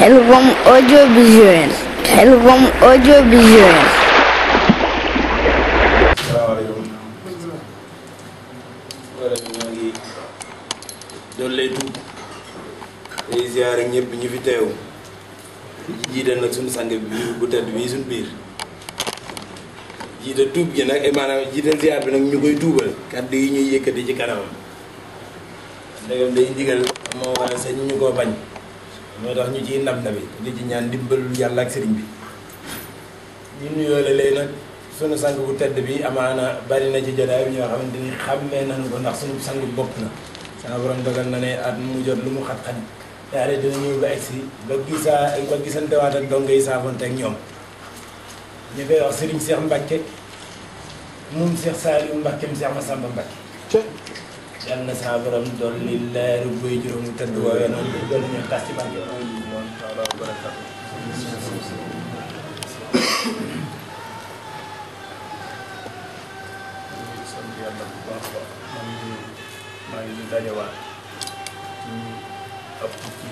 Khelcom audiovisuel. Khelcom audiovisuel. salaamaaleykum. wala ñoo ngi dollee tuub tey ziare ñëpp ñu fi teew di jiital nag suñu sang bi bu tedd bii suñu biir jiital tuub gi nag maanaam jiital ziar bi nag ñu koy tuubal kàddu yi ñuy yëkkati ci kanamam ndegam day ndigal moo war a sañ ñu koo bañ moo tax ñu ciy nab nabi di ci ñaan dimbalu yàlla ak sëriñ bi ñu nuyoo la léegi nag sunu sang bu tedd bi amaana bari na ci jotaay bi ñoo xamante ni xàmmee nañu ko ndax sunu sang bopp na sama borom dogal na ne at mu jot lu mu xat-xat yaare dina ñëw ba egsi ba gisantewaat ak dongo yi saafonte ak ñoom ñu koy wax Serigne Cheikh Mbacke moom Cheikh Saliou Mbacke mu Cheikh Massamba Mbacke yal na sama borom dolli leeru buy juróomu tedd woowee noonu dolli ñu tas ci barke moom taala wa barakatu sant yàlla bu baax a baax maa ngi dajewaat ci ëpp ci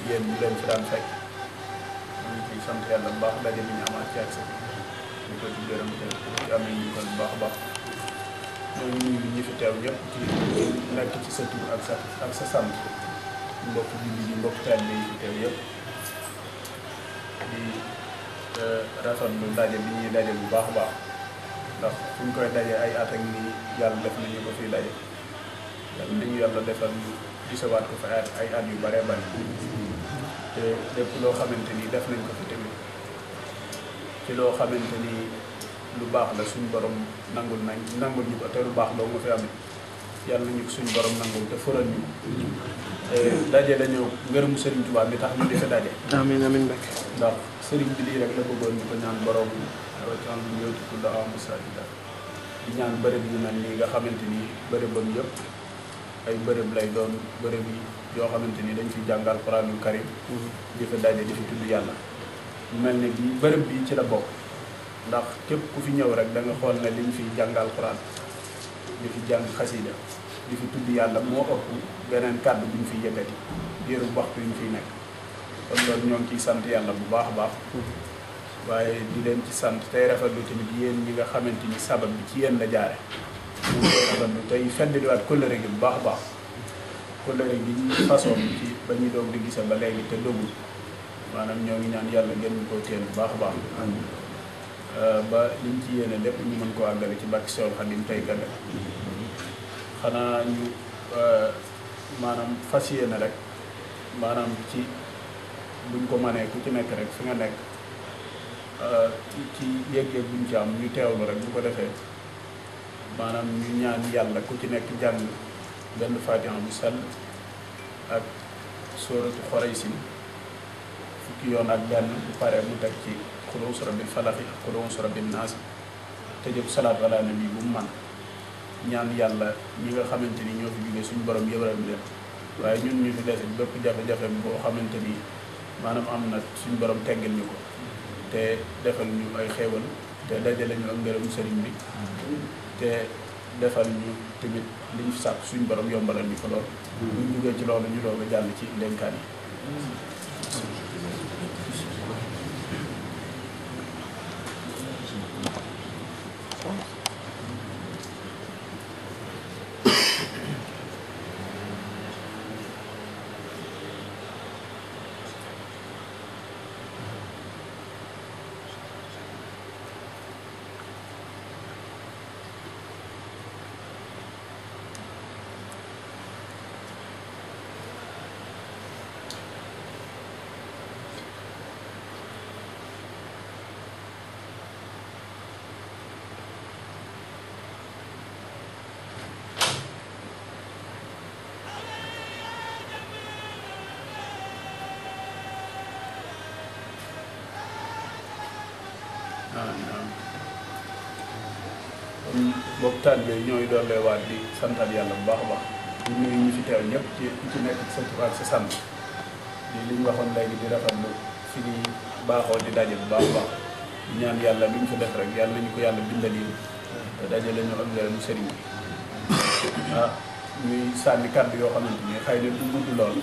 yéen ñu leen fi daan fekk maa ngi ciy sant yàlla bu baax daje bi ñu amaat ci accès ñu ko ci gërëm te ci amee ñu ko bu baax a baax ñoo ngi nuyu ñi fi teew ñëpp ci nekk ci sa tur ak sa sant mbokk julli yi mbokk taalibe yi fi teew yëpp di rafetlu daje bi ñuy daje bu baax a baax ndax fu ñu koy daje ay at ak nii yàlla def nañu ko fiy daje yàlla li ñu yàlla defal ñu gisawaat ko fa ay at yu bare bari te lépp loo xamante ni def nañ ko fi tamit ci loo xamante ni lu baax la suñu borom nangul ñu ko te lu baax doo nga fi amee yàlla nañu ko suñu borom nangul te fural ñu te daje dañoo ngërëmu Serigne Touba bi tax ñu di fi daje. amiin amiin Mbacke. ndax Serigne bi lii rek la bëggoon ñu ko ñaan borom rawatina lu ñëw tudd daa am di ñaan bërëb yu mel nii nga xamante ni bërëbam yëpp ay bërëb lay doon bërëb yi yoo xamante ni dañ fi jàngal Alxuraanul Karim di fa daje di fi tudd yàlla mu mel ne bii bërëb bi ci la bokk ndax képp ku fi ñëw rek da nga xool ne liñ fi jàngal Alxuraan di fi jàng xasida di fi tudd yàlla moo ëpp beneen kàddu bu ñu fi yëkkati diiru waxtu yu ñu fiy nekk kon loolu ñoo ngi ciy sant yàlla bu baax a baax waaye di leen ci sant tey rafetlu tamit yéen ñi nga xamante ni sabab bi ci yéen la jaare ñu koy rafetlu tey feddliwaat kóllëre gi bu baax a baax kóllëre gi ñu façon ci ba ñuy doog di gise ba léegi te dogul maanaam ñoo ngi ñaan yàlla ngeen ñu koo téen bu baax a baax ba liñ ci yéene lépp ñu mën koo àggale ci bàkki Seexul Xadiim tey gane xanaa ñu maanaam fas yéene rek maanaam ci buñ ko mënee ku ci nekk rek fi nga nekk ci yëg-yëg buñ ci am ñu teewlu rek bu ko defee maanaam ñu ñaan yàlla ku ci nekk jàng benn Faatiha bu sell ak sóoratu Xuraysin fukki yoon ak benn bu pare mu teg ci qul a'uuzu bi rabbil falaq ak qul a'uuzu bi rabbin naas te jëpp salaatu ala nabi bu mu man ñaan yàlla ñi nga xamante ni ñoo fi jógee suñu borom yëbaral leen waaye ñun ñu fi des bépp jafe-jafe boo xamante ni maanaam am na suñu borom teggil ñu ko te defal ñu ay xéewal te dajale ñu ak ngërëm sëriñ bi te defal ñu tamit liñ fi sàkk suñu borom yombalal ñu ko lool buñ jógee ci loolu ñu doog a jàll ci ndénkaan yi kon mbokk taalibe yi ñooy doon lay waat di santal yàlla bu baax a baax di nuyu ñu fi teew ñëpp ci nekk sa tur ak sa sant di li ñu waxoon léegi di rafetlu fi ñuy baaxoo di daje bu baax a baax di ñaan yàlla lu ñu fi def rek yàlla nañu ko yàlla bindal yi te daje la ñu ak leeru sëriñ bi ñuy sànni kàddu yoo xamante ni xëy na du gudd lool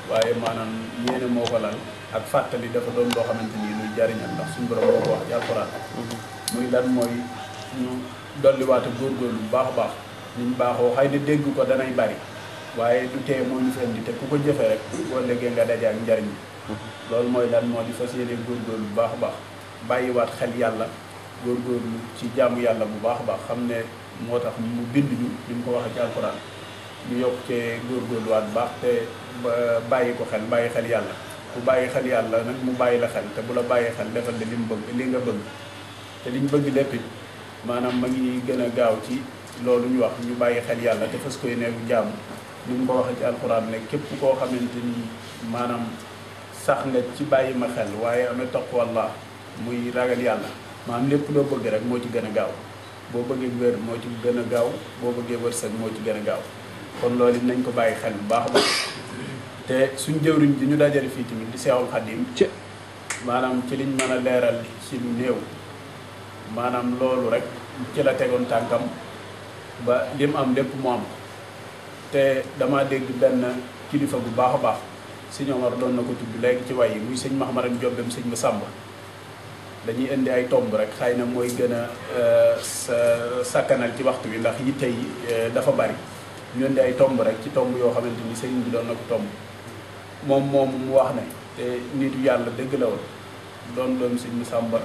waaye maanaam yéene moo ko lal ak fàttali dafa doon loo xamante ni luy jariñal ndax suñu borom moo ko wax ci alxuraan muy lan mooy ñu dolliwaate góorgóorlu bu baax a baax niñ baaxoo xëy na dégg ko danay bari waaye du tee moo ñu fi indi te ku ko jëfee rek boo léegi nga daje ak njariñ loolu mooy lan moo di fas yéene góorgóorlu bu baax a baax bàyyiwaat xel yàlla góorgóorlu ci jaamu yàlla bu baax a baax xam ne moo tax mu bind ñu ni mu ko waxee ci alxuraan ñu yokk cee góorgóorluwaat bu baax te bàyyi ko xel bàyyi xel yàlla bu bàyyi xel yàlla nag mu bàyyi la xel te bu la bàyyi xel defal li mu bëgg li nga bëgg te liñ bëgg lépp it maanaam ma ngi gën a gaaw ci loolu ñu wax ñu bàyyi xel yàlla te fas koy neegu jàmm ni mu ko waxee ci alxuraan ne képp koo xamante ni maanaam sax nga ci bàyyi ma xel waaye amee taqwallah muy ragal yàlla maanaam lépp loo bëgg rek moo ci gën a gaaw boo bëggee wér moo ci gën a gaaw boo bëggee wërsëg moo ci gën a gaaw kon loolu nañ ko bàyyi xel bu baax a baax te suñ jëwriñ ji ñu dajale fii tamit di Seexul Xadim maanaam ci liñ mën a leeral ci lu néew maanaam loolu rek ci la tegoon tànkam ba lim am lépp mu am te dama dégg benn kilifa bu baax a baax sëñ Omar doon na ko tudd léegi ci way yi muy sëñ Mahamadan Diop dem sëñ Masamba dañuy indi ay tomb rek xëy na mooy gën a sakkanal ci waxtu wi ndax yitte yi dafa bari ñu indi ay tomb rek ci tomb yoo xamante ni sëñ bi doon na ko tomb moom mu wax ne te nitu yàlla dëgg la woon doon doom sëñ Masamba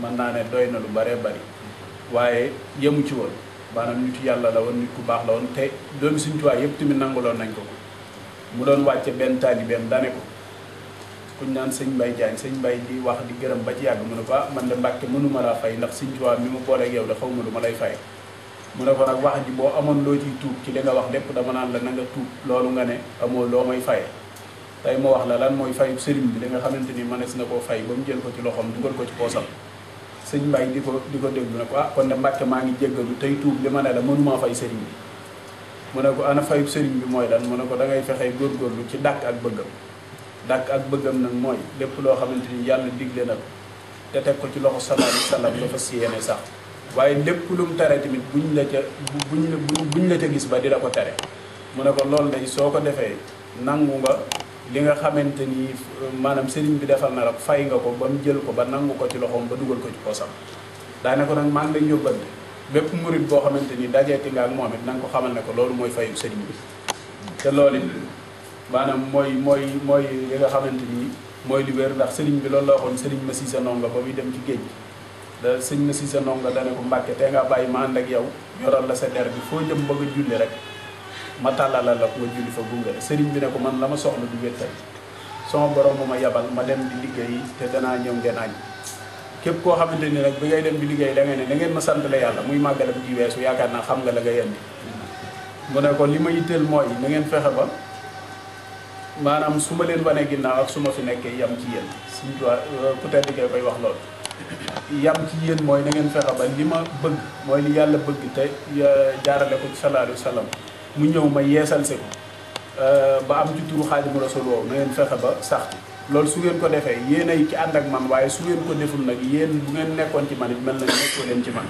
mën naa ne doy na lu baree bari waaye yemu ci woon maanaam nitu yàlla la woon nit ku baax la woon te doomi Sëñ Tuubaa yëpp tamit nanguloon nañ ko mu doon wàcce benn taalibeem dane ko kuñ naan sëñ Mbay Jaañ sëñ Mbay di wax di gërëm ba ci yàgg mu ne ko man de Mbàkke mënuma laa fay ndax Sëñ Tuubaa mi ma booleeg yow da xaw ma lu ma lay fay mu ne ko nag wax ji boo amoon loo ciy tuub ci li nga wax lépp dama naan la na nga tuub loolu nga ne amoo loo may faye tey ma wax la lan mooy fayu sëriñ bi li nga xamante ni mënees na koo fay ba mu jël ko ci loxoom dugal ko ci poosam sëñ Mbay di ko déglu ne ko kon de Mbàkke maa ngi jéggalu tey tuub li ma ne la mënumaa fay sëriñ bi mu ne ko ana fayu sëriñ bi mooy lan mu ne ko da ngay fexee góorgóorlu ci dàkk ak bëggam dàkk ak bëggam nag mooy lépp loo xamante ni yàlla digle na ko te teg ko ci loxo sallallahu alayhi wa sallam dafa siyéene sax waaye lépp lu mu tere tamit buñ la ca gis ba di la ko tere mu ne ko loolu day soo ko defee nangu nga li nga xamante ni maanaam sëriñ bi defal na la fay nga ko ba mu jël ko ba nangu ko ci loxoom ba dugal ko ci poosam daane ko nag maa ngi lay yóbbante bépp murit boo xamante ni dajeeti nga ak moom it na nga ko xamal ne ko loolu mooy fayu sëriñ bi te loolu it maanaam mooy li nga xamante ni mooy li wér ndax sëriñ bi loolu la waxoon sëriñ ma siisa nonga ba muy dem ci géej gi da sëñ ma siisa nonga dane ko Mbàkke te nga bàyyi ma ànd ak yow yoral la sa der bi foo jëm bëgg a julli rek ma tàllala la ko nga julli fa gunge sëriñ bi ne ko man la ma soxla du wéttal sama borom ma yabal ma dem di liggéey te danaa ñëw ngeen añ képp koo xamante ni nag bi ngay dem di liggéey da ngay ne da ngeen ma sant la yàlla muy màggalam ji weesu yaakaar naa xam nga la nga yendi mu ne ko li ma yitteel mooy na ngeen fexe ba maanaam su ma leen wanee ginnaaw ak su ma fi nekkee yam ci yéen suñ toi peut-être di koy wax loolu yam ci yéen mooy na ngeen fexe ba li ma bëgg mooy li yàlla bëgg te jaarale ko ci sallallahu alayhi wa sallam mu ñëw ma yeesal si ko ba am ci turu Xaadimu Rasuul woowu na ngeen fexe ba sax ci loolu su ngeen ko defee yéen ay ci ànd ak man waaye su ngeen ko deful nag yéen bu ngeen nekkoon ci man it mel na nekkoo leen ci man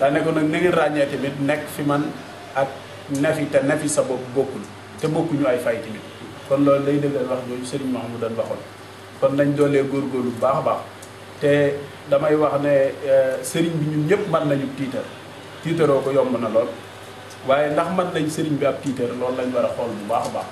daa ne ko nag na ngeen ràññee tamit nekk fi man ak nefi te nefi sa bopp bokkul te bokkuñu ay fay tamit kon loolu day dëggal wax jooju Sëriñ Mahmoudan waxoon kon nañ doolee góorgóorlu bu baax a baax te damay wax ne sëriñ bi ñun ñëpp mën nañu tiitaroo ko yomb na lool waaye ndax mën nañ sëriñ bi ab tiitar loolu lañ war a xool bu baax a baax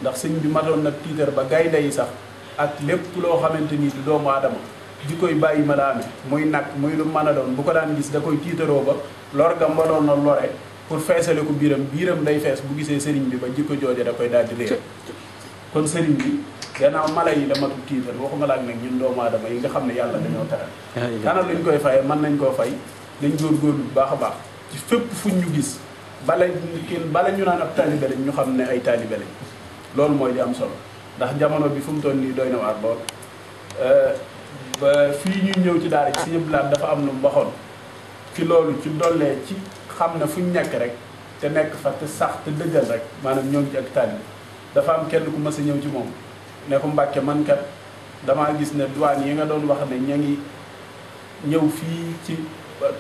ndax sëriñ bi matoon nag tiitar ba gaynde yi sax ak lépp loo xamante ni du doomu aadama di koy bàyyi ma la amee muy nag muy lu mën a doon bu ko daan gis da koy tiitaroo ba lor ga mënoon na lore pour feesale ko biiram day fees bu gisee sëriñ bi ba jikko jooje da koy daal di réer kon sëriñ bi gannaaw mala yi la matul tiitar waxuma la ak nag ñun doomu aadama yi nga xam ne yàlla dañoo teral kana luñ koy faye mën nañ koo fay nañ góorgóorlu bu baax a baax ci fépp fuñ ñu gis bala ñu naan ab taalibe lañ ñu xam ne ay taalibe lañ loolu mooy di am solo ndax jamono bi fu mu toll nii doy na waar lool ba fii ñuy ñëw ci daara ci yëpp laat dafa am lu mu waxoon ci loolu ci dollee ci xam ne fuñ nekk rek te nekk fa te sax te dëggal rek maanaam ñoo ngi ci ak taalibe dafa am kenn ku mas a ñëw ci moom ne ko Mbàkke man kat damaa gis ne douane yi nga doon wax ne ña ngi ñëw fii ci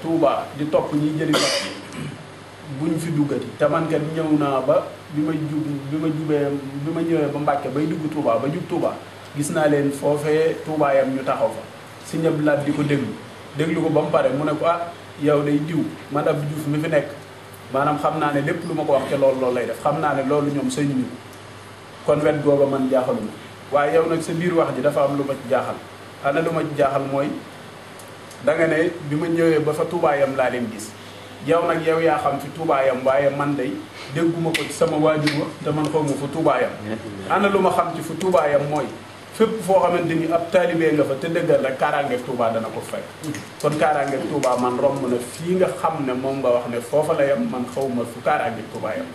Touba di topp ñiy jëli buñ fi duggati te man kat ñëw naa ba bi ma ñëwee ba Mbàkke bay dugg Touba ba jub Touba gis naa leen foofee Touba yam ñu taxaw fa si ñëpp laat di ko déglu ko ba mu pare mu ne ko yow day diw man Abdou Diouf mi fi nekk maanaam xam naa ne lépp lu ma ko wax te loolu lay def xam naa ne loolu ñoom sëñ ñu kon wet googa man jaaxaluma waaye yow nag sa biir wax ji dafa am lu ma ci jaaxal ana lu ma ci jaaxal mooy da nga ne bi ma ñëwee ba fa Touba yam laa leen gis yow nag yow yaa xam fi Touba yam waaye man day dégguma ko ci sama waajur wa te man xaw ma fu Touba yam ana lu ma xam ci fu Touba yam mooy fépp foo xamante ni ab taalibee nga fa te dëggal rek kaaraangeeg Touba dana ko fekk kon kaaraangeeg Touba man romb na fii nga xam ne moom nga wax ne foofa la yam man xaw ma fu kaaraangeeg Touba yam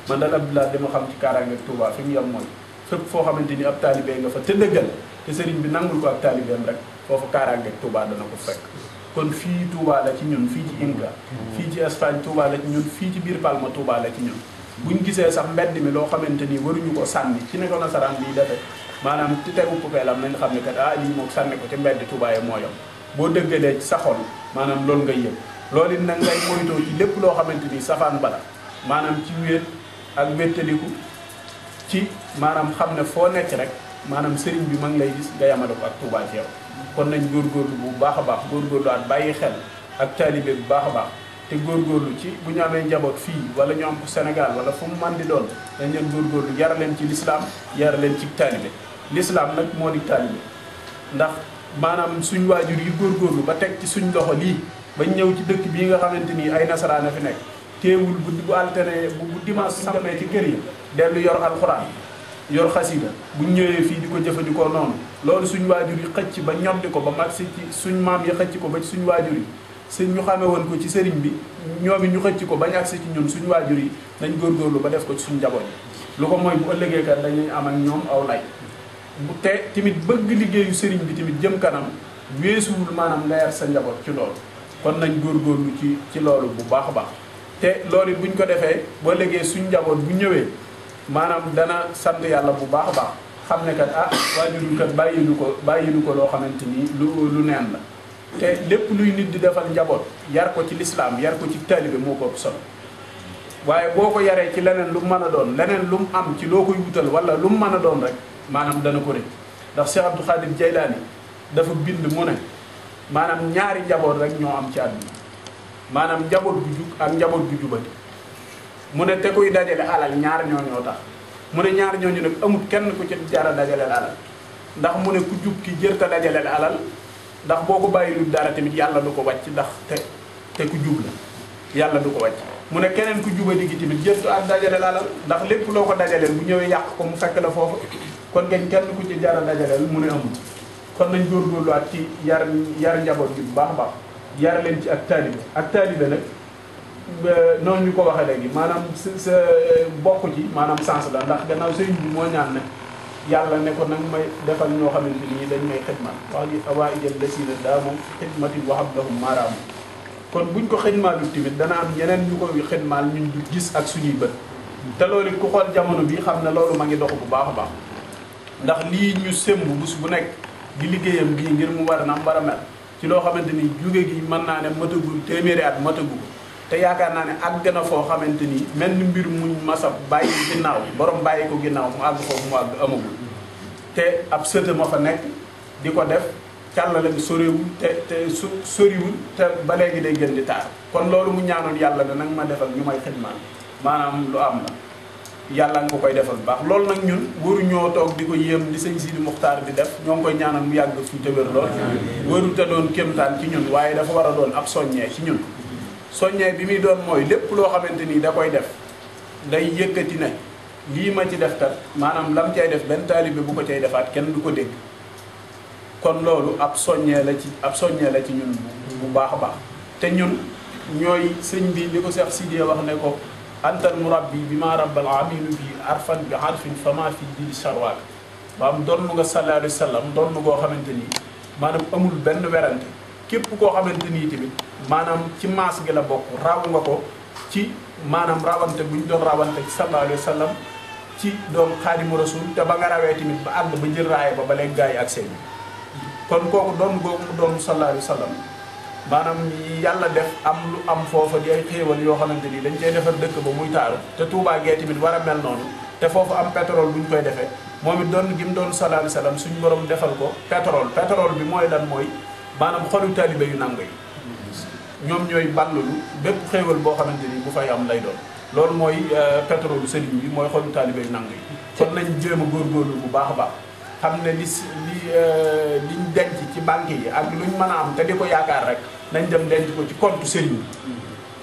man daal Abdoulaye dama xam ci kaaraangeeg Touba fi mu yam mooy fépp foo xamante ni ab taalibee nga fa te dëggal te sëriñ bi nangul ko ak taalibeem rek foofu kaaraangeeg Touba dana ko fekk kon fii Touba la ci ñun fii ci Inca fii ci Espagne Touba la ci ñun fii ci biir Palma Touba la ci ñun buñ gisee sax mbedd mi loo xamante ni waruñu ko sànni ci ne ko nasaraan bi defee maanaam ci tegu pupeelam nañ xam ne kat lii moom sànni ko ci mbedd Touba yi moo yam boo dëggalee ci sa xol maanaam loolu ngay yëg loolu it nag ngay moytoo ci lépp loo xamante ni safaan bala maanaam ci wéet ak wéttaliku ci maanaam xam ne foo nekk rek maanaam sëriñ bi ma ngi lay gis nga yamale ko ak Touba ci yow kon nañ góorgóorlu bu baax a baax góorgóorlu at bàyyi xel ak taalibe bu baax a baax te góorgóorlu ci bu ñu amee njaboot fii wala ñu am ko Sénégal wala fu mu man di doon dañ leen góorgóorlu yar leen ci lislaam yar leen ci taalibe lislaam nag moo di taalibe ndax maanaam suñ waajur yi góorgóorlu ba teg ci suñ loxo lii bañ ñëw ci dëkk bii nga xamante ni ay nasaraan a fi nekk teewul bu alterné bu dimanche suñ demee ci kër yi dellu yor alxuraan yor xasida buñ ñëwee fii di ko jëfandikoo noonu loolu suñ waajur yi xëcc ba ñoddi ko ba mag si ci suñ maam yi xëcc ko ba ci suñ waajur yi sëñ ñu xamee woon ko ci sëriñ bi ñoom it ñu xëcc ko bañ agsi ci ñun suñ waajur yi nañ góorgóorlu ba def ko ci suñ njaboot yi lu ko mooy bu ëllëgee kat dañuy am ak ñoom aw lay bu te tamit bëgg liggéeyu sëriñ bi tamit jëm kanam weesuwul maanaam nga yar sa njaboot ci loolu kon nañ góorgóorlu ci loolu bu baax a baax te loolu it buñ ko defee bu ëllëgee suñ njaboot bu ñëwee maanaam dana sant yàlla bu baax a baax xam ne kat waajur kat bàyyilu ko loo xamante ni lu neen la te lépp luy nit di defal njaboot yar ko ci lislaam yar ko ci taalibe moo ko ëpp solo waaye boo ko yaree ci leneen lu mu mën a doon leneen lu mu am ci loo koy wutal wala lu mu mën a doon rek maanaam dana ko rëcc ndax Cheikh Abdou Khadir Jaylaani dafa bind mu ne maanaam ñaari njaboot rek ñoo am ci àdduna maanaam njaboot gu jug ak njaboot gu jubati mu ne te kuy dajale alal ñaar ñoo tax mu ne ñaar ñooñu nag amul kenn ku ci jara dajaleel alal ndax mu ne ku jub ki jërta dajaleel alal ndax boo ko bàyyilu dara tamit yàlla du ko wàcc ndax te ku jub la yàlla du ko wàcc mu ne keneen ku jubadi gi tamit jërtu ak dajaleel alal ndax lépp loo ko dajaleel bu ñëwee yàq ko mu fekk la foofu kon ngeen kenn ku ci jara dajaleel mu ne amul kon nañ góorgóorluwaat ci yar njaboot gi bu baax a baax yar leen ci ak taalibe nag noonu ñu ko waxee léegi maanaam sa bokk ci maanaam sens la ndax gannaaw sëriñ bi moo ñaan ne yàlla ne ko nag may defal ñoo xamante ni dañ may xidmaat wax ji awaa ijël la siina daa moom xidmatin waxam lahum maaraamu kon buñ ko xidmaatul tamit dana am ñeneen ñu koy xidmaal ñun du gis ak suñuy bët te loolu ku xool jamono bi xam ne loolu ma ngi dox bu baax a baax ndax lii ñu sëmb bés bu nekk di liggéeyam bii ngir mu war na am war a mel ci loo xamante ni jóge gi mën naa ne matagul téeméeri at matagul te yaakaar naa ne àgg na foo xamante ni mel ni mbir muñ masa bàyyi ginnaaw borom bàyyi ko ginnaaw mu àgg foofu mu àgg amagul te ab sëte ma fa nekk di ko def càllale bi soriwul te soriwul te ba léegi day gën di taar kon loolu mu ñaanoon yàlla ne nag ma defal ñu may xidmaan maanaam lu am la yàlla nga ko koy defal bu baax loolu nag ñun waruñoo toog di ko yéem di sëñ Sidi Muxtaar di def ñoo ngi koy ñaanal mu yàgg fi te wér lool waru te doon kéemtaan ci ñun waaye dafa war a doon ab soññee ci ñun soññee bi muy doon mooy lépp loo xamante ni da koy def day yëkkati ne lii ma ci def kat maanaam lam cay def benn taalibe bu ko cay defaat kenn du ko dégg kon loolu ab soññee la ci ñun bu baax a baax te ñun ñooy sëñ bi li ko Cheikh Sidi wax ne ko antal murabbi bi ma rabbal aminu bi arfan bi harfin fama fi di sarwaak maanaam doon nga sallallahu alayhi wa sallam doon goo xamante ni maanaam amul benn werante képp koo xamante nii tamit maanaam ci maas gi la bokk raw nga ko ci maanaam rawante bu ñu doon rawante ci sallallahu alayhi wa sallam ci doon xaadimu rasul te ba nga rawee tamit ba àgg ba jël raaya ba léegi gaa yi ak seen kon kooku doon googu mu doon sallallahu alayhi wa sallam maanaam yàlla def am lu am foofa di ay xéewal yoo xamante ni dañ cay defar dëkk ba muy taaru te Touba gee tamit war a mel noonu te foofu am pétrole bu ñu koy defee moom it doon gi mu doon sallallahu alayhi wasallam suñu borom defal ko pétrole bi mooy lan mooy maanaam xolu taalibe yu nangu yi ñoom ñooy ballulu bépp xéewal boo xamante ni bu fay am lay doon loolu mooy pétrole sëriñ bi mooy xolu taalibe yu nangu yi kon nañ jéem a góorgóorlu bu baax a baax xam ne liñ denc ci banque yi ak luñ mën a am te di ko yaakaar rek nañ dem denc ko ci compte sëriñ bi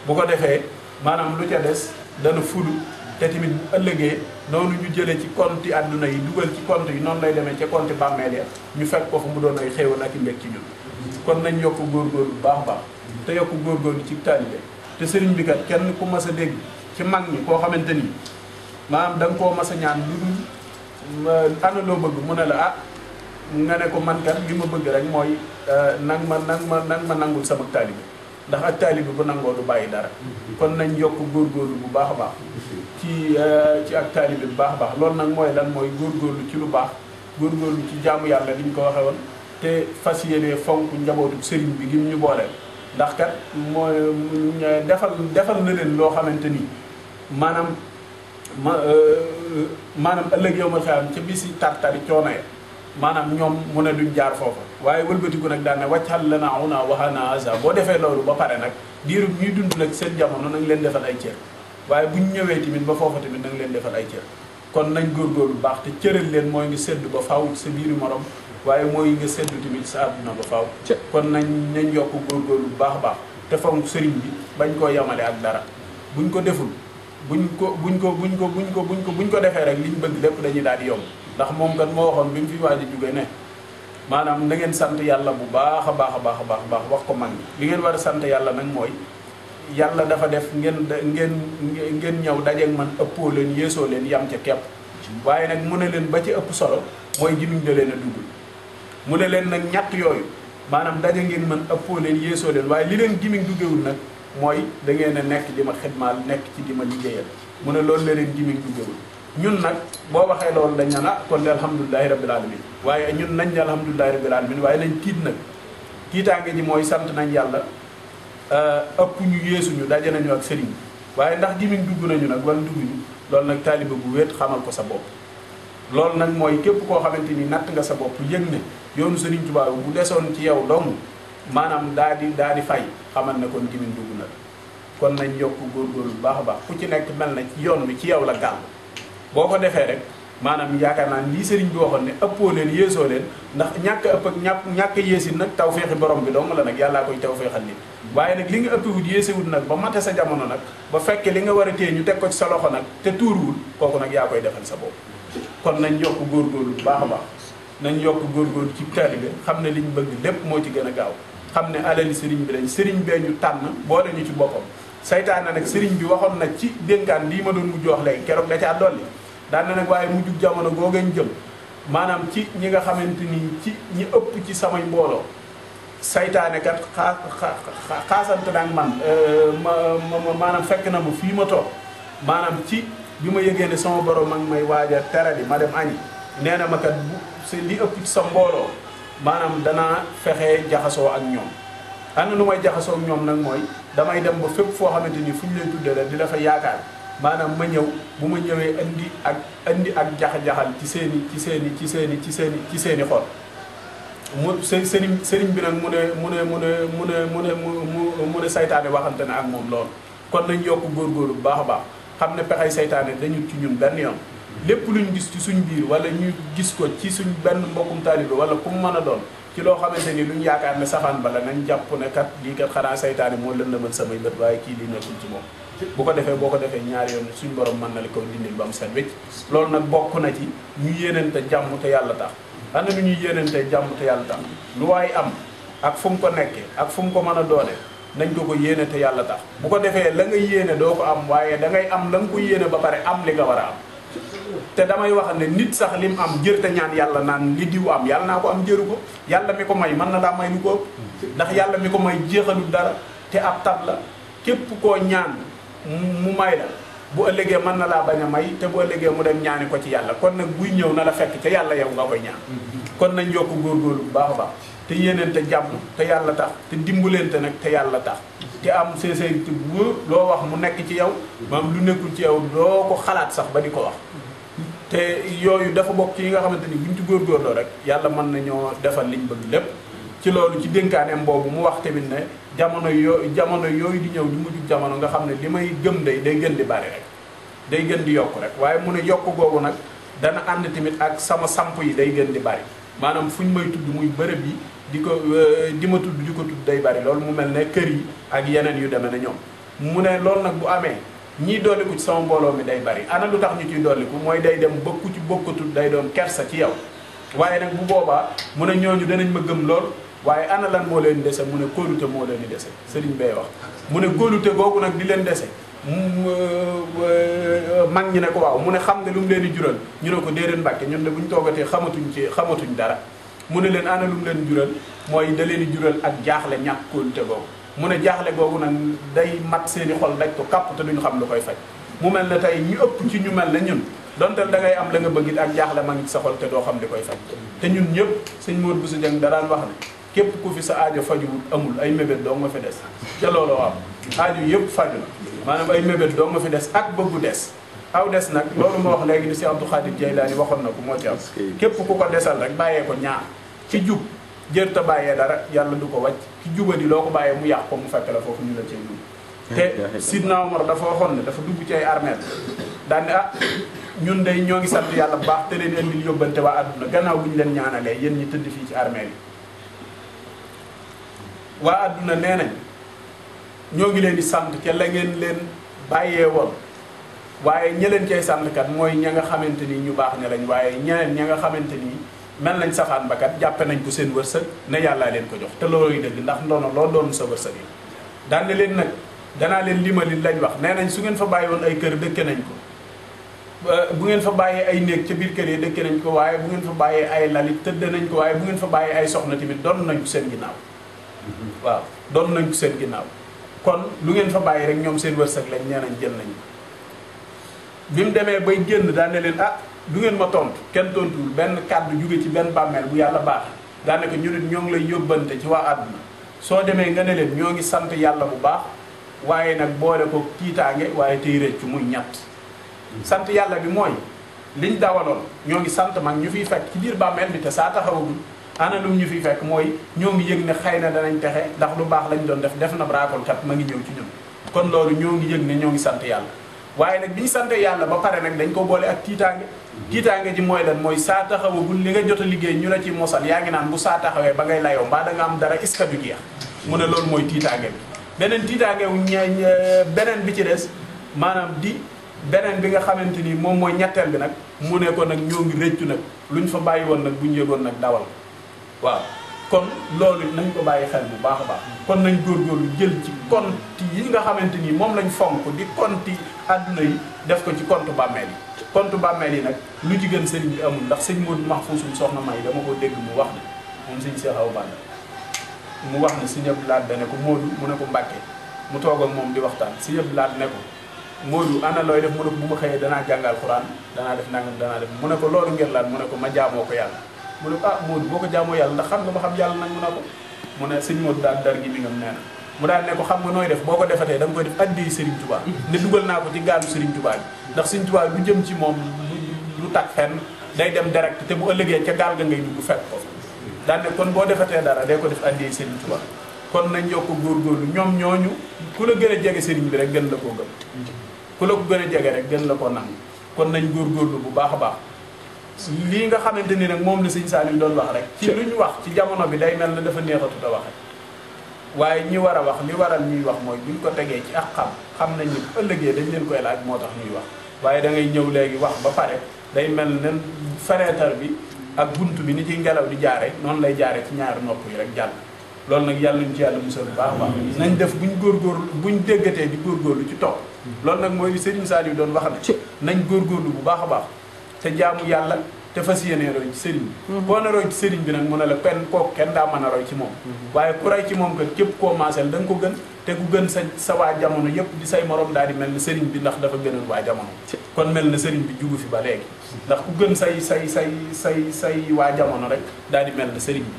bu ko defee maanaam lu ca des dana fulu te tamit bu ëllëgee noonu ñu jëlee ci compte yi àdduna yi dugal ci compte yi noonu lay demee ca compte bàmmeel ya ñu fekk ko fu mu doon ay xéewal ak i mbég ci ñun kon nañ yokk góorgóorlu bu baax a baax te yokk góorgóorlu ci taalibe te sëriñ bi kat kenn ku mas a dégg ci mag ñi koo xamante ni maanaam da nga koo mas a ñaan lu dul ana loo bëgg mu ne la ah nga ne ko man kat li ma bëgg rek mooy nang ma nangul sama taalibe ndax ak taalibe bu nangoo du bàyyi dara kon nañ yokk góorgóorlu bu baax a baax ci ak taalibe bu baax a baax loolu nag mooy lan mooy góorgóorlu ci lu baax góorgóorlu ci jaamu yàlla li ñu ko waxee woon te fas yéene fonk njabootu sëriñ bi gi ñu booleel ndax kat mooy defal na leen loo xamante ni maanaam ëllëg yow ma xam ca bisi tartari coono ya maanaam ñoom mu ne duñ jaar foofa waaye wëlbatiku nag daan ne wàccal la naa una waxana asa boo defee loolu ba pare nag diirub ñuy dund nag seen jamono nang leen defal ay cër waaye buñ ñëwee tamit ba foofa tamit nang leen defal ay cër kon nañ góorgóorlu bu baax te cëral leen mooy nga seddu ba faaw sa biiru morom waaye mooy nga seddu tamit sa àdduna ba faaw kon nañ yokk góorgóorlu bu baax a baax te fonk sëriñ bi bañ koo yamale ak dara buñ ko deful buñ ko defee rek liñ bëgg lépp dañuy daal di yomb ndax moom kat moo waxoon bi mu fi waaj a jóge ne maanaam na ngeen sant yàlla bu baax a baax a baax a baax wax ko mag ñi li ngeen war a sant yàlla nag mooy yàlla dafa def ngeen ñëw dajeeg man ëppoo leen yéesoo leen yam ca kepp waaye nag mu ne leen ba ci ëpp solo mooy gimiñ da leen a duggul mu ne leen nag ñett yooyu maanaam daje ngeen man ëppoo leen yéesoo leen waaye li leen gimiñ duggewul nag mooy da ngeen a nekk di ma xidmaal nekk ci di ma liggéeyal mu ne loolu la leen gimiñ duggewul ñun nag boo waxee loolu dañ naan kon de alhamdulilahi rabbil alamin waaye ñun nañ ne alhamdulilahi rabbil alamin waaye nañ tiit nag tiitaange ji mooy sant nañ yàlla ëpp ñu yeesuñu daje nañu ak sëriñ waaye ndax gimiñ dugg nañu nag wala dugguñu loolu nag taaliba bu wéet xamal ko sa bopp loolu nag mooy képp koo xamante ni natt nga sa bopp yëg ne yoonu Sëriñ Tuubaa bu desoon ci yow dong maanaam daa di fay xamal ne kon gimiñ dugg na kon nañ yokk góorgóorlu bu baax a baax ku ci nekk mel na ci yoon wi ci yow la gàll boo ko defee rek maanaam yaakaar naa lii sëriñ bi waxoon ne ëppoo leen yéesoo leen ndax ñàkk ëpp ak ñàkk yéesit nag taw feexi borom bi dong la nag yàllaa koy taw feexal nit waaye nag li nga ëppwut yéesewut nag ba mate sa jamono nag ba fekkee li nga war a téye ñu teg ko ci sa loxo nag te tuuruwul kooku nag yaa koy defal sa bopp kon nañ yokk góorgóorlu bu baax a baax nañ yokk góorgóorlu ci taalibe xam ne liñ bëgg lépp moo ci gën a gaaw xam ne alali sëriñ bi lañ sëriñ bee ñu tànn boole ñu ci boppam saytaane nag sëriñ bi waxoon na ci dénkaan lii ma doon mujj wax léegi keroog da caa dolli daan na nag waaye mujjug jamono googeen jëm maanaam ci ñi nga xamante ni ci ñi ëpp ci samay mbooloo saytaane kat xaasante nag man maanaam fekk na ma fii ma toog maanaam ci bi ma yëgee ne sama borom ak may waaj a terali ma dem añi nee na ma kat bu li ëpp ci sa mbooloo maanaam danaa fexe jaxasoo ak ñoom ana nu may jaxasoo ak ñoom nag mooy damay dem ba fépp foo xamante ni fu ñu leen tuddee la di la fa yaakaar maanaam ma ñëw bu ma ñëwee indi ak jax-jaxal ci seeni xol mu sëriñ bi nag mu ne saytaane waxante na ak moom loolu kon nañ yokk góorgóorlu bu baax a baax xam ne pexey saytaane dañu ci ñun benn yoon lépp luñ gis ci suñ biir wala ñu gis ko ci suñ benn mbokkum taalibe wala ku mu mën a doon ci loo xamante ni luñ yaakaar ne safaan bala nañ jàpp ne kat lii kat xanaa saytaane moo lëndëmal samay bët waaye kii lii nekkul ci moom bu ko defee boo ko defee ñaari yoon suñ borom mën na li ko dindil ba mu set wécc loolu nag bokk na ci ñu yéenante jàmm te yàlla tax am na lu ñuy yéenante jàmm te yàlla tax lu waay am ak fu mu ko nekkee ak fu mu ko mën a doone nañ ko yéene te yàlla tax bu ko defee la nga yéene doo ko am waaye da ngay am la nga ko yéene ba pare am li nga war a am te damay wax ne nit sax lim am jër te ñaan yàlla naan li diw am yàlla naa ko am jëru ko yàlla mi ko may mën na laa may lu ko ëpp ndax yàlla mi ko may jeexalul dara te ab tab la képp koo ñaan mu may la bu ëllëgee mën na laa bañ a may te bu ëllëgee mu dem ñaani ko ci yàlla kon nag buy ñëw na la fekk ca yàlla yow nga koy ñaan kon nañ yokk góorgóorlu bu baax a baax te yéeneente jàmm te yàlla tax te dimbalante nag te yàlla tax te am sincérité bu loo wax mu nekk ci yow maam lu nekkul ci yow doo ko xalaat sax ba di ko wax te yooyu dafa bokk ci yi nga xamante ni buñ ci góorgóorloo rek yàlla mën nañoo defal liñ bëgg lépp ci loolu ci dénkaaneem boobu mu wax tamit ne jamono yooyu di ñëw di mujj jamono nga xam ne li may gëm day gën di bari rek day gën di yokk rek waaye mu ne yokk googu nag dana ànd tamit ak sama samp yi day gën di bari maanaam fu ñu may tudd muy bërëb yi di ma tudd di ko tudd day bari loolu mu mel ne kër yi ak yeneen yu demee ne ñoom mu ne loolu nag bu amee ñii dolliku ci sama mbooloo mi day bari ana lu tax ñu ciy dolliku mooy day dem ba ku ci bokkatul day doon kersa ci yow waaye nag bu boobaa mu ne ñooñu danañ ma gëm lool waaye ana lan moo leen dese mu ne kóolute moo leen di dese sëriñ bay wax mu ne kóolute googu nag di leen dese mag ñi ne ko waaw mu ne xam nga lu mu leen di jural ñu ne ko déedéet Mbàkke ñun de bu ñu toogatee xamatuñ dara mu ne leen ana lu mu leen jural mooy da leen di jural ak jaaxle ñàkk kóolute googu mu ne jaaxle googu nag day mat seeni xol daj ko kàpp te duñu xam lu koy faj mu mel ne tey ñu ëpp ci ñu mel ne ñun donte da ngay am la nga bëgg ak jaaxle ma ngi ci sa xol te doo xam li koy faj te ñun ñëpp sëñ Modou Bousso Dieng da daan wax ne képp ku fi sa aajo fajuwul amul ay mébét doo nga fi des ca looloo am aajo yëpp faju na maanaam ay mébét doo nga fi des ak bëggu des aw des nag loolu ma wax léegi ni si Abdou Khadir Jeylaani waxoon na ko moo ci am képp ku ko desal rek bàyyee ko ñaar ci jub jër ta bàyyee dara yàlla du ko wàcc ci jubadi loo ko bàyyee mu yàq ko mu fekk la foofu ñu la cay dugg te Sidna Omar dafa waxoon ne dafa dugg ci ay armeel daan ne ñun day ñoo ngi sant yàlla bu baax te leen indil yóbbante waa àdduna gannaaw bu ñu leen ñaanalee yéen ñi tëdd fii ci armeel yi waa àdduna nee nañ ñoo ngi leen di sant ca la ngeen leen bàyyee woon waaye ña leen cay sant kat mooy ña nga xamante ni ñu baax ne lañ waaye ñeneen ña nga xamante ni mel nañ safaan ba kat jàppe nañ ko seen wërsëg ne yàllaa leen ko jox te looloy dëgg ndax ndono loo doon sa wërsëg yi daan ne leen nag danaa leen limali lañ wax nee nañ su ngeen fa bàyyi woon ay kër dëkke nañ ko bu ngeen fa bàyyee ay néeg ca biir kër yi dëkke nañ ko waaye bu ngeen fa bàyyee ay lalit tëdd nañ ko waaye bu ngeen fa bàyyee ay soxna tamit doon nañ ko seen ginnaaw waaw doon nañ ko seen ginnaaw kon lu ngeen fa bàyyi rek ñoom seen wërsëg lañ nee nañ jël nañ bi mu demee bay génn daan ne leen du ngeen ma tontu kenn tontuwul benn kàddu jóge ci benn bàmmeel bu yàlla baax daanaka ñu nit ñoo ngi lay yóbbante ci waa àdduna soo demee nga ne leen ñoo ngi sant yàlla bu baax waaye nag boole ko tiitaange waaye tey rëccu muy ñett sant yàlla bi mooy liñ dawaloon ñoo ngi sant mag ñu fiy fekk ci biir bàmmeel bi te saa taxawagul ana lum ñu fiy fekk mooy ñoo ngi yëg ne xëy na danañ texe ndax lu baax lañ doon def na braakolkat ma ngi ñëw ci ñun kon loolu ñoo ngi yëg ne ñoo ngi sant yàlla waaye nag bi ñu sante yàlla ba pare nag dañ ko boole ak tiitaange ji mooy lan mooy saa taxawagul li nga jot a liggéey ñu la ci mosal yaa ngi naan bu saa taxawee ba ngay layoo mbaa da nga am dara est-ce que du jeex mu ne loolu mooy tiitaange bi beneen tiitaange wu beneen bi ci des maanaam beneen bi nga xamante ni moom mooy ñetteel bi nag mu ne ko nag ñoo ngi rëccu nag luñ fa bàyyi woon nag buñ yëgoon nag dawal waaw kon loolu nañ ko bàyyi xel bu baax a baax kon nañ góorgóorlu jël ci compte yi nga xamante ni moom lañ fonk di compte àdduna yi def ko ci compte bàmmeel yi compte bàmmeel yi nag lu ci gën sëriñ bi amul ndax sëñ Modou Mahfouzou soxna May dama ko dégg mu wax ne moom sëñ Cheikh Awa Balla mu wax ne sëñ Abdou Lahad ne ko Modou mu ne ko Mbàkke mu toog ak moom di waxtaan sëñ Abdou Lahad ne ko Modou ana looy def mu ne ko bu ma xëyee danaa jàngal Xuraan danaa def nangam danaa def mu ne ko loolu ngir lan mu ne ko ma jaamoo ko yàlla mu ne ko Modou boo ko jaamoo yàlla ndax xam nga ba xam yàlla nag mu ne ko mu ne sëñ Modou daal dar gi mi ngam nee na mu daal ne ko xam nga nooy def boo ko defatee da nga koy def addi Serigne Touba ne dugal naa ko ci gaalu Serigne Touba bi ndax Serigne Touba lu jëm ci moom lu tag fenn day dem direct te bu ëllëgee ca gaal ga ngay dugg fekk ko daal ne kon boo defatee dara day ko def addi Serigne Touba kon nañ yokk góorgóorlu ñoom ñooñu ku la gën a jege Serigne bi rek gën la koo gëm ku la ko gën a jege rek gën la ko nangu kon nañ góorgóorlu bu baax a baax lii nga xamante ni nag moom la sëñ Saliou doon wax rek ci lu ñu wax ci jamono bi day mel na dafa neexatut a waxe waaye ñi war a wax li waral ñuy wax mooy buñ ko tegee ci ak xam nañ ni ëllëgee dañ leen koy laaj moo tax ñuy wax waaye da ngay ñëw léegi wax ba pare day mel ne fenêtre bi ak bunt bi ni ci ngelaw di jaare noonu lay jaare ci ñaari nopp yi rek jàll loolu nag yàlla ñu ci yàlla musal bu baax baax nañ def buñ góorgóorlu buñ déggatee di góorgóorlu ci topp loolu nag mooy Serigne Saliou doon wax ne nañ góorgóorlu bu baax a baax te jaamu yàlla te fas yéene roy ci sëriñ bi boo na roy ci sëriñ bi nag mu ne la kenn kooku kenn daa mën a roy ci moom waaye ku roy ci moom kat képp koo maaseel da nga ko gën te te ku gën sa waa jamono yëpp di say morom daal di mel ni sëriñ bi ndax dafa gënal waa jamono kon mel na sëriñ bi jugu fi ba léegi ndax ku gën say waa jamono rek daal di mel na sëriñ bi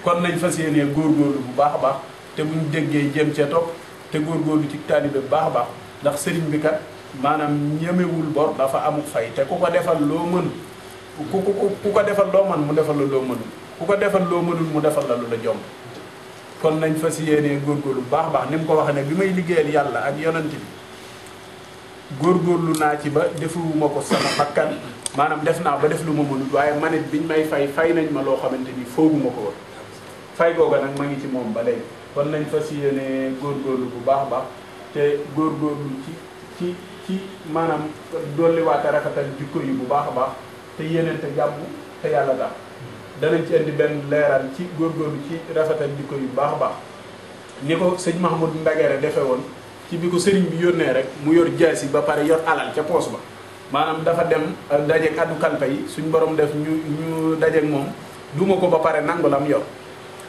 kon nañ fas yéenee góorgóorlu bu baax a baax te buñ déggee jéem cee topp te góorgóorlu ci taalibe bu baax a baax ndax sëriñ bi kat maanaam ñemewul bor dafa amuk fay te ku ko defal loo mën ku ko defal loo mën mu defal la loo mënul ku ko defal loo mënul mu defal la lu la jomb kon nañ fas yéenee góorgóorlu bu baax a baax ni mu ko waxee ne bi may liggéeyal yàlla ak yonent bi góorgóorlu naa ci ba defuma ko sama bakkan maanaam def naa ba def lu ma mënul waaye manit biñ may fay nañ ma loo xamante ni fooguma ko woon fay googa nag ma ngi ci moom ba léegi kon nañ fas yéenee góorgóorlu bu baax a baax te góorgóorlu ci maanaam dolliwaate rafetal jikko yi bu baax a baax te yéeneente jàmm te yàlla tax danañ ci indi benn leeral ci góorgóorlu ci rafetal jikko yu baax a baax ni ko sëñ Mahmoud Ndagere defe woon ci bi ko sëriñ bi yónnee rek mu yor jaasi ba pare yor alal ca poos ba maanaam dafa dem dajeeg addu kalpe yi suñ borom def ñu dajeeg moom duma ko ba pare nangu lam yor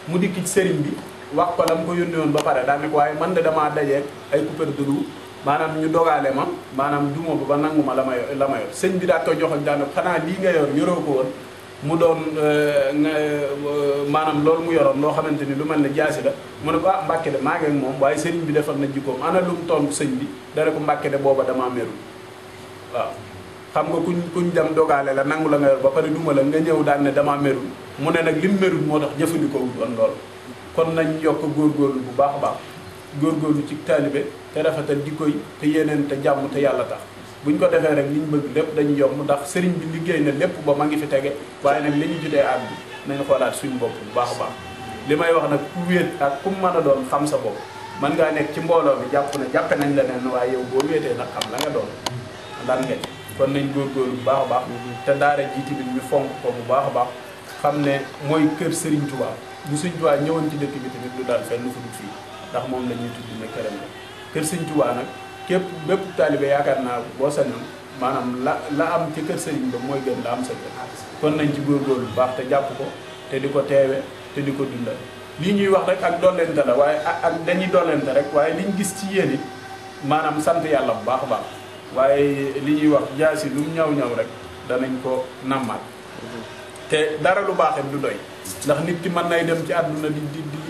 mu dikk ci sëriñ bi wax ko la mu ko yónnee woon ba pare daa ne ko waaye man de damaa dajeeg ay coupeur de roue maanaam ñu dogaale ma maanaam duma ba nangu ma la ma yor sëñ bi daa koy jox ak daanaka xanaa lii nga yor yoroo ko woon mu doon maanaam loolu mu yoroon loo xamante ni lu mel ne jaasi la mu ne ko ah Mbàkke de maa ngi ak moom waaye sëriñ bi defal na jikkoom ana lu mu tontu sëñ bi dana ko Mbàkke de booba damaa merul waaw xam nga kuñ dem dogaale la nangu la nga yor ba pare duma la nga ñëw daan ne damaa merul mu ne nag lim merul moo tax jëfandikoo wut woon loolu kon nañ yokk góorgóorlu bu baax a baax góorgóorlu ci taalibe te rafetal di koy te yeneen te jàmm te yàlla tax buñ ko defee rek li ñu bëgg lépp dañu yomb ndax sëriñ bi liggéey na lépp ba ma ngi fi tege waaye nag li ñu jotee at bi nañ xoolaat suñu bopp bu baax a baax li may wax nag ku wéet ak ku mën a doon xam sa bopp mën ngaa nekk ci mbooloo bi jàppe nañ la neen waaye yow boo wéetee nag xam la nga doon lan nga kon nañ góorgóorlu bu baax a baax te daara ji tamit ñu fonk ko bu baax a baax xam ne mooy kër Sëriñ Tuubaa bu Sëriñ Tuubaa ñëwoon ci dëkk bi tamit lu daal fenn fu dul fii ndax moom la ñuy tudd ne këram la kër Sëriñ Tuubaa nag képp bépp taalibe yaakaar naa boo sañoon maanaam la am ci kër sëriñ ba mooy gën la am sa kër kon nañ ci góorgóorlu bu baax te jàpp ko te di ko teewe te di ko dundal lii ñuy wax rek ak dollente la waaye ak dañuy dollente rek waaye liñ gis ci yéen it maanaam sant yàlla bu baax a baax waaye li ñuy wax jaasi lu mu ñaw rek danañ ko nammaat te dara lu baax du doy ndax nit ki mën nay dem ci àdduna di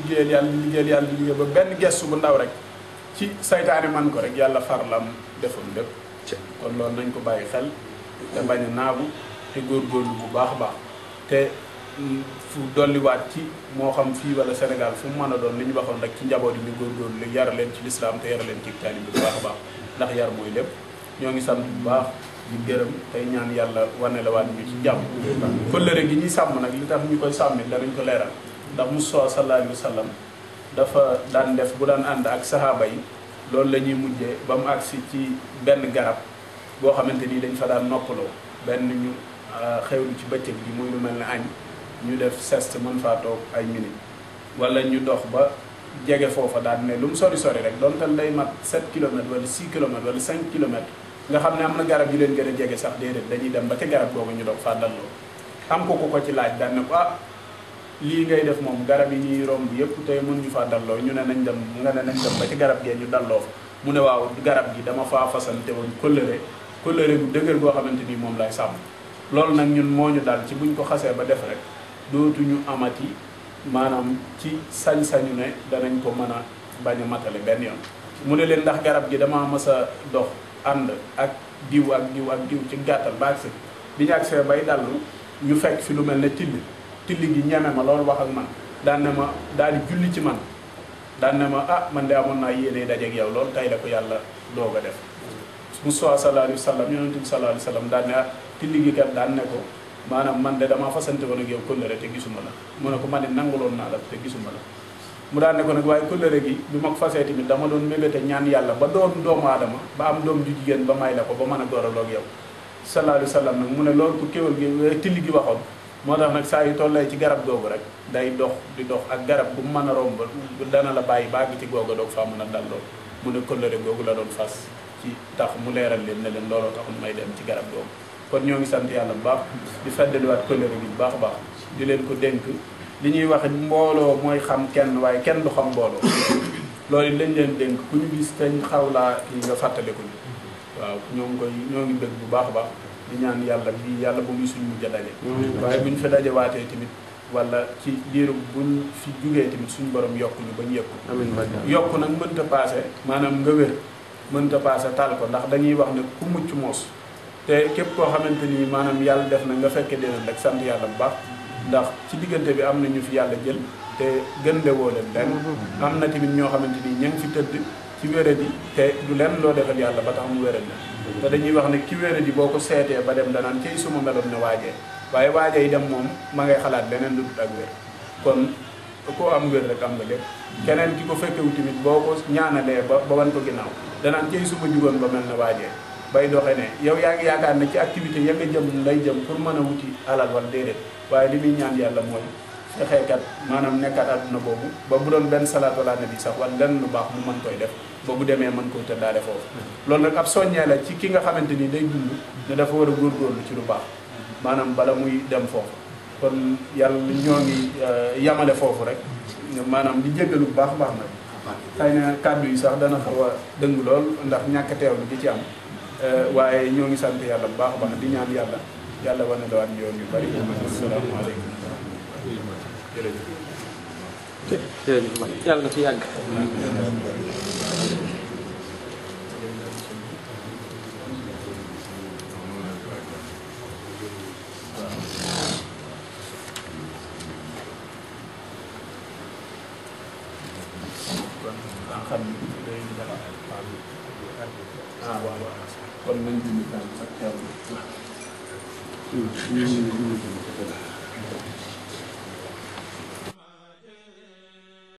liggéeyal yàlla di liggéey ba benn gestu bu ndaw rek ci saytaane man ko rek yàlla farlam defoon lépp kon loolu nañ ko bàyyi xel te bañ a naagu te góorgóorlu bu baax a baax te fu dolliwaat ci moo xam fii wala Sénégal fu mu mën a doon li ñu waxoon rek ci njaboot yi ñu góorgóorlu yara leen ci lislaam te yara leen ci taalibe bu baax a baax ndax yar mooy lépp ñoo ngi sant bu baax di gërëm tey ñaan yàlla wane la waat ñu ci jàmm fëllëre gi ñuy sàmm nag li tax ñu koy sàmmit danañ ko leeral ndax Musaa sallallahu alayhi wa sallam dafa daan def bu daan ànd ak sahaaba yi loolu la ñuy mujjee ba mu agsi ci benn garab boo xamante ni dañ fa daan noppaloo benn ñu xewlu ci bëccëg bi muy lu mel ne añ ñu def sest mën faa toog ay minutes wala ñu dox ba jege foofa daan ne lu mu sori rek donte day mat 7 kilomètres wala 6 kilomètres wala 5 kilomètres nga xam ne am na garab yu leen gën a jege sax déedéet dañuy dem ba ca garab googu ñu doog faa dalloo am ko ci laaj daan ne ko lii ngay def moom garab yi ñuy romb yëpp tey mën ñu faa dalloo ñu ne nañ dem nga ne nañ dem ba ci garab gee ñu dalloo fa mu ne waaw garab gi dama faa fasante woon kóllëre bu dëgër goo xamante ni moom lay sàmm loolu nag ñun moo ñu dal ci buñ ko xasee ba def rek dootuñu amati maanaam ci sañ-sañu ne danañ ko mën a bañ a matale benn yoon mu ne leen ndax garab gi dama mës a dox ànd ak diw ci gàttal ba agsi bi ñu agsee bay dallu ñu fekk fi lu mel ne tilli gi ñeme ma loolu wax ak man daan ne ma daal di julli ci man daan ne ma man de amoon naa yéene dajeeg yow loolu tey la ko yàlla doog a def Musaa sallallahu alayhi wa sallam yonent bi sallallahu alayhi wa sallam daan ne tilli gi kat daan ne ko maanaam man de damaa fasante woon ak yow kóllëre te gisuma la mu ne ko man de nanguloon naa la te gisuma la mu daan ne ko nag waaye kóllëre gi bi ma ko fasee tamit dama doon mébéte ñaan yàlla ba doon doomu aadama ba am doom ju jigéen ba may la ko ba mën a góoraloog yow sallallahu alayhi wa sallam nag mu ne loolu ko kéwal gi tilli gi waxoon moo tax nag saa yu tollee ci garab googu rek day dox di dox ak garab bu mu mën a romb dana la bàyyi bàgg ci googu doog faa mën a dalloo mu ne kóllëre googu la doon fas ci tax mu leeral leen ne leen looloo tax may dem ci garab googu kon ñoo ngi sant yàlla bu baax di feddaliwaat kóllëre gi bu baax a baax di leen ko dénk li ñuy wax mbooloo mooy xam kenn waaye kenn du xam mbooloo loolu lañ leen dénk ku ñu gis teñ xaw laa kii nga fàttaliku ñu waaw ñoo ngi bëgg bu baax a baax di ñaan yàlla bii yàlla bu muy suñ mujj a daje waaye buñ fi dajewaatee tamit wala ci diiru buñ fi jugee tamit suñ borom yokku ñu bañ yëkku yokku nag mënta paase maanaam nga wér mënta paase taal ko ndax dañuy wax ne ku mucc moos te képp koo xamante ni maanaam yàlla def na nga fekke dénal rek sant yàlla bu baax ndax ci diggante bi am na ñu fi yàlla jël te gën de woo leen lenn am na tamit ñoo xamante ni ña ngi fi tëdd ci wéradi te du lenn loo defal yàlla ba tax mu wéral la te dañuy wax ne ki wéradi boo ko seetee ba dem danaan cay suma meloon ne waajee waaye waajee yi dem moom ma ngay xalaat leneen lu dul ak wér kon koo am wér rek am nga lépp keneen ki ko fekkewu tamit boo ko ñaanalee ba wan ko ginnaaw danaan cay suma jugoon ba mel ne waajee bay doxee ne yow yaa ngi yaakaar ne ci activité ya nga jëm lay jëm pour mën a wuti alal wala déedéet waaye li muy ñaan yàlla mooy fexeekat maanaam nekkat àdduna boobu ba bu doon benn salaatu ala nabi sax wala lenn lu baax mu mën koy def ba bu demee mën koy tëddaale foofu loolu nag ab soññee la ci ki nga xamante ni day dund ne dafa war a góorgóorlu ci lu baax maanaam bala muy dem foofu kon yàlla ñoo ngi yamale foofu rek maanaam di jéggalu bu baax baax nag xëy na kàddu yi sax dana xaw a dëng lool ndax ñàkk teewlu di ci am waaye ñoo ngi sant yàlla bu baax a baax di ñaan yàlla wane la waat yoon yu bari asalaamaaleykum jërëjëf yàlla na fi yàgg kon nañ bind kan ak